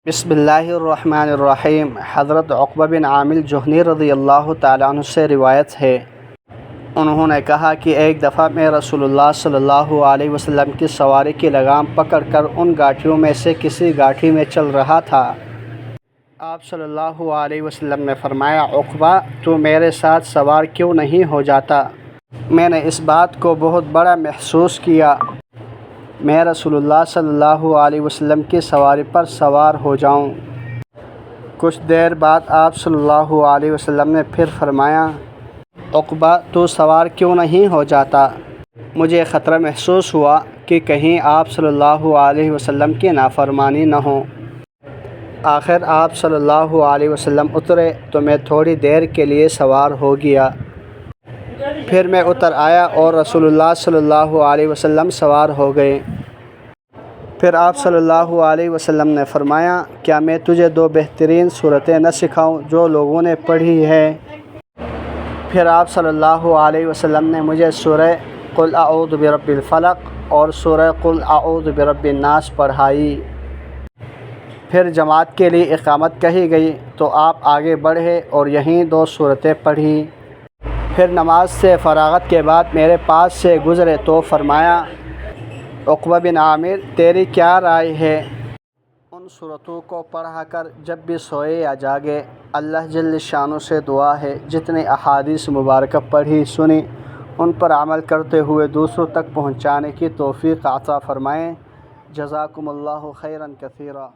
بسم اللہ الرحمن الرحیم۔ حضرت عقبہ بن عامر جہنی رضی اللہ تعالیٰ عنہ سے روایت ہے، انہوں نے کہا کہ ایک دفعہ میں رسول اللہ صلی اللہ علیہ وسلم کی سواری کی لگام پکڑ کر ان گاٹھیوں میں سے کسی گاٹھی میں چل رہا تھا۔ آپ صلی اللہ علیہ وسلم نے فرمایا، عقبہ تو میرے ساتھ سوار کیوں نہیں ہو جاتا؟ میں نے اس بات کو بہت بڑا محسوس کیا، میں رسول اللہ صلی اللہ علیہ وسلم کی سواری پر سوار ہو جاؤں۔ کچھ دیر بعد آپ صلی اللہ علیہ وسلم نے پھر فرمایا، عقبہ تو سوار کیوں نہیں ہو جاتا؟ مجھے خطرہ محسوس ہوا کہ کہیں آپ صلی اللہ علیہ وسلم کی نافرمانی نہ ہو۔ آخر آپ صلی اللہ علیہ وسلم اترے تو میں تھوڑی دیر کے لیے سوار ہو گیا، پھر میں اتر آیا اور رسول اللہ صلی اللہ علیہ وسلم سوار ہو گئے۔ پھر آپ صلی اللہ علیہ وسلم نے فرمایا، کیا میں تجھے دو بہترین صورتیں نہ سکھاؤں جو لوگوں نے پڑھی ہے؟ پھر آپ صلی اللہ علیہ وسلم نے مجھے سورہ قل اعوذ برب الفلق اور سورہ قل اعوذ برب الناس پڑھائی۔ پھر جماعت کے لیے اقامت کہی گئی تو آپ آگے بڑھے اور یہیں دو صورتیں پڑھی۔ پھر نماز سے فراغت کے بعد میرے پاس سے گزرے تو فرمایا، عقبہ بن عامر، تیری کیا رائے ہے؟ ان صورتوں کو پڑھا کر جب بھی سوئے یا جاگے اللہ جل شانہ سے دعا ہے جتنے احادیث مبارکہ پڑھی سنی ان پر عمل کرتے ہوئے دوسروں تک پہنچانے کی توفیق عطا فرمائیں۔ جزاکم اللہ خیرا کثیرا۔